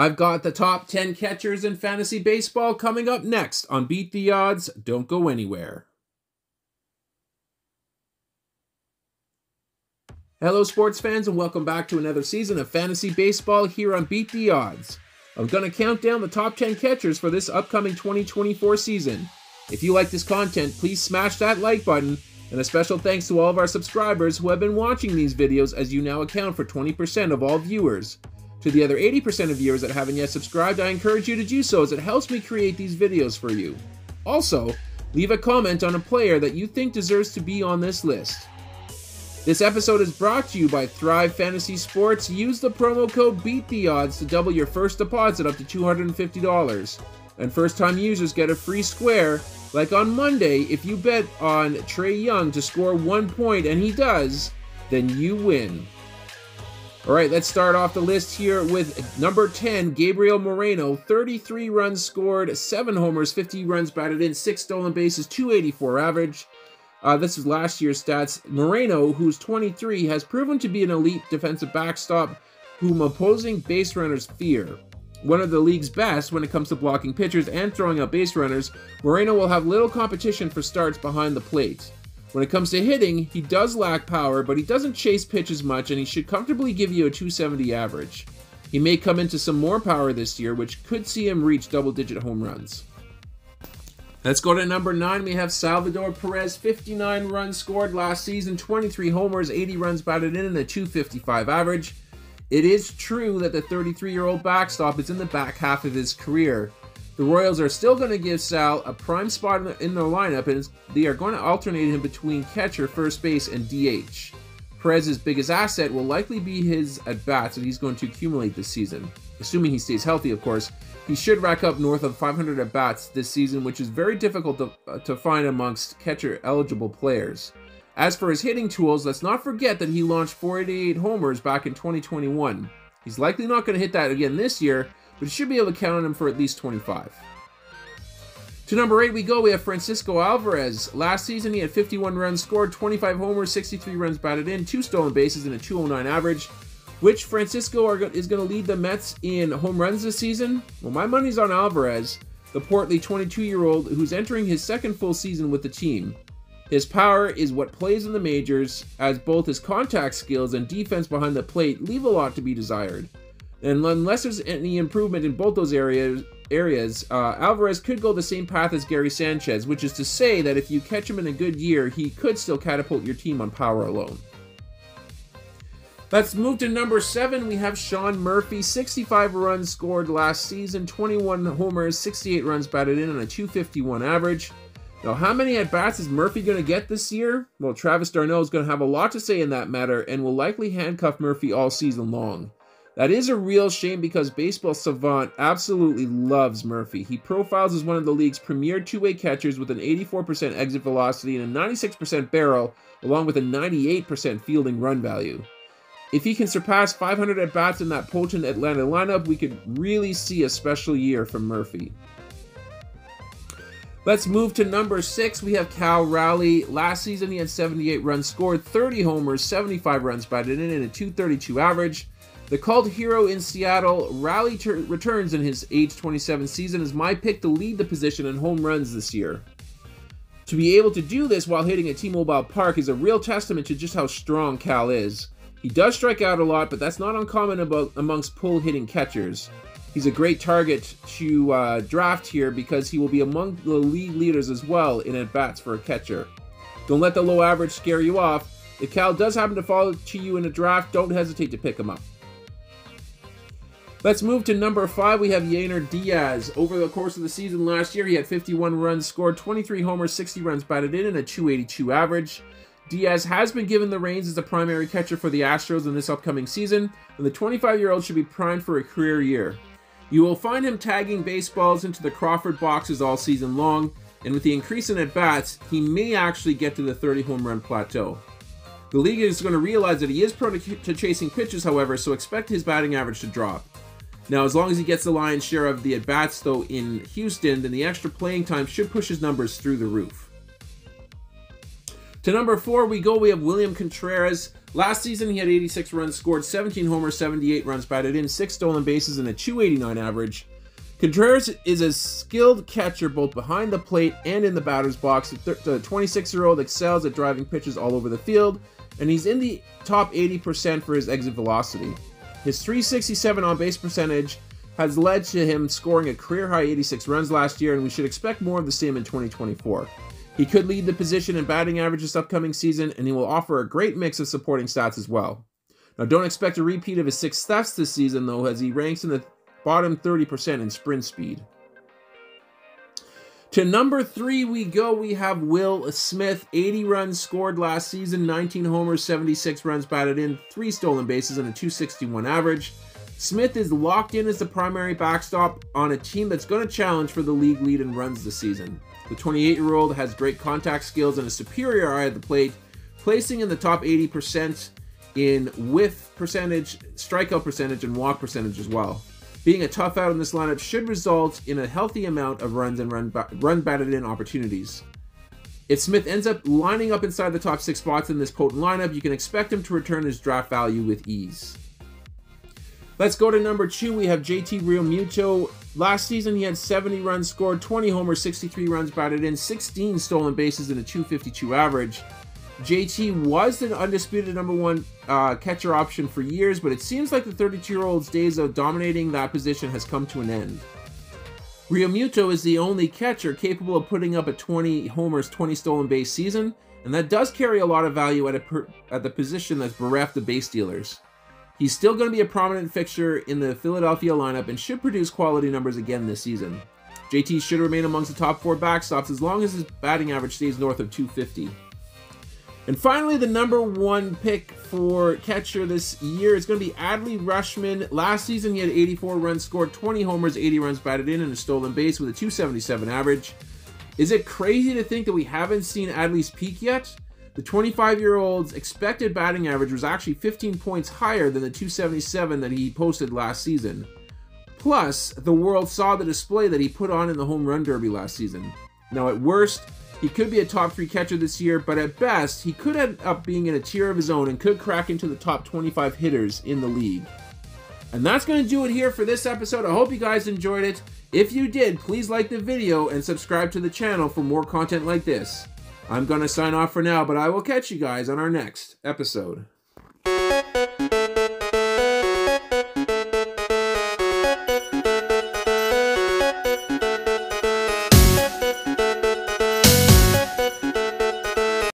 I've got the top 10 catchers in fantasy baseball coming up next on Beat the Odds. Don't go anywhere. Hello sports fans, and welcome back to another season of fantasy baseball here on Beat the Odds. I'm going to count down the top 10 catchers for this upcoming 2024 season. If you like this content, please smash that like button, and a special thanks to all of our subscribers who have been watching these videos, as you now account for 20% of all viewers. To the other 80% of viewers that haven't yet subscribed, I encourage you to do so, as it helps me create these videos for you. Also, leave a comment on a player that you think deserves to be on this list. This episode is brought to you by Thrive Fantasy Sports. Use the promo code BEATTHEODDS to double your first deposit up to $250. And first-time users get a free square. Like on Monday, if you bet on Trae Young to score 1 point, and he does, then you win. Alright, let's start off the list here with number 10, Gabriel Moreno. 33 runs scored, 7 homers, 50 runs batted in, 6 stolen bases, 284 average. This is last year's stats. Moreno, who's 23, has proven to be an elite defensive backstop whom opposing base runners fear. One of the league's best when it comes to blocking pitchers and throwing out base runners, Moreno will have little competition for starts behind the plate. When it comes to hitting, he does lack power, but he doesn't chase pitches much, and he should comfortably give you a 270 average. He may come into some more power this year, which could see him reach double-digit home runs. Let's go to number 9. We have Salvador Perez. 59 runs scored last season, 23 homers, 80 runs batted in, and a 255 average. It is true that the 33-year-old backstop is in the back half of his career. The Royals are still going to give Sal a prime spot in their lineup, and they are going to alternate him between catcher, first base, and DH. Perez's biggest asset will likely be his at-bats that he's going to accumulate this season. Assuming he stays healthy, of course. He should rack up north of 500 at-bats this season, which is very difficult to find amongst catcher-eligible players. As for his hitting tools, let's not forget that he launched 488 homers back in 2021. He's likely not going to hit that again this year, but you should be able to count on him for at least 25. To number 8 we go. We have Francisco Alvarez. Last season he had 51 runs scored, 25 homers, 63 runs batted in, 2 stolen bases, and a 209 average. Which Francisco is going to lead the Mets in home runs this season? Well, my money's on Alvarez, the portly 22-year-old who's entering his second full season with the team. His power is what plays in the majors, as both his contact skills and defense behind the plate leave a lot to be desired. And unless there's any improvement in both those areas, Alvarez could go the same path as Gary Sanchez, which is to say that if you catch him in a good year, he could still catapult your team on power alone. Let's move to number 7. We have Sean Murphy. 65 runs scored last season, 21 homers, 68 runs batted in, and a 251 average. Now, how many at-bats is Murphy going to get this year? Well, Travis d'Arnaud is going to have a lot to say in that matter and will likely handcuff Murphy all season long. That is a real shame because Baseball Savant absolutely loves Murphy. He profiles as one of the league's premier two-way catchers with an 84% exit velocity and a 96% barrel, along with a 98% fielding run value. If he can surpass 500 at-bats in that potent Atlanta lineup, we could really see a special year from Murphy. Let's move to number 6. We have Cal Raleigh. Last season he had 78 runs scored, 30 homers, 75 runs batted in, and a 232 average. The cult hero in Seattle, Raleigh returns in his age 27 season as my pick to lead the position in home runs this year. To be able to do this while hitting at T-Mobile Park is a real testament to just how strong Cal is. He does strike out a lot, but that's not uncommon amongst pull-hitting catchers. He's a great target to draft here because he will be among the league leaders as well in at-bats for a catcher. Don't let the low average scare you off. If Cal does happen to fall to you in a draft, don't hesitate to pick him up. Let's move to number 5. We have Yainer Diaz. Over the course of the season last year, he had 51 runs scored, 23 homers, 60 runs batted in, and a 282 average. Diaz has been given the reins as the primary catcher for the Astros in this upcoming season, and the 25-year-old should be primed for a career year. You will find him tagging baseballs into the Crawford boxes all season long, and with the increase in at-bats, he may actually get to the 30 home run plateau. The league is going to realize that he is prone to chasing pitches, however, so expect his batting average to drop. Now, as long as he gets the lion's share of the at-bats, though, in Houston, then the extra playing time should push his numbers through the roof. To number 4 we go. We have William Contreras. Last season he had 86 runs scored, 17 homers, 78 runs batted in, 6 stolen bases, and a .289 average. Contreras is a skilled catcher both behind the plate and in the batter's box. The 26-year-old excels at driving pitches all over the field, and he's in the top 80% for his exit velocity. His .367 on-base percentage has led to him scoring a career-high 86 runs last year, and we should expect more of the same in 2024. He could lead the position in batting average this upcoming season, and he will offer a great mix of supporting stats as well. Now, don't expect a repeat of his 6 thefts this season, though, as he ranks in the bottom 30% in sprint speed. To number 3 we go. We have Will Smith. 80 runs scored last season, 19 homers, 76 runs batted in, 3 stolen bases, and a .261 average. Smith is locked in as the primary backstop on a team that's going to challenge for the league lead in runs this season. The 28-year-old has great contact skills and a superior eye at the plate, placing in the top 80% in whiff percentage, strikeout percentage, and walk percentage as well. Being a tough out in this lineup should result in a healthy amount of runs and run batted in opportunities. If Smith ends up lining up inside the top 6 spots in this potent lineup, you can expect him to return his draft value with ease. Let's go to number 2. We have JT Realmuto. Last season he had 70 runs scored, 20 homers, 63 runs batted in, 16 stolen bases, and a .252 average. JT was the undisputed number 1 catcher option for years, but it seems like the 32-year-old's days of dominating that position has come to an end. Realmuto is the only catcher capable of putting up a 20 homers, 20 stolen base season, and that does carry a lot of value at the position that's bereft of base stealers. He's still going to be a prominent fixture in the Philadelphia lineup and should produce quality numbers again this season. JT should remain amongst the top 4 backstops as long as his batting average stays north of .250. And finally, the number 1 pick for catcher this year is going to be Adley Rutschman. Last season, he had 84 runs scored, 20 homers, 80 runs batted in, and a stolen base with a .277 average. Is it crazy to think that we haven't seen Adley's peak yet? The 25-year-old's expected batting average was actually 15 points higher than the .277 that he posted last season. Plus, the world saw the display that he put on in the home run derby last season. Now, at worst, he could be a top 3 catcher this year, but at best, he could end up being in a tier of his own and could crack into the top 25 hitters in the league. And that's going to do it here for this episode. I hope you guys enjoyed it. If you did, please like the video and subscribe to the channel for more content like this. I'm going to sign off for now, but I will catch you guys on our next episode.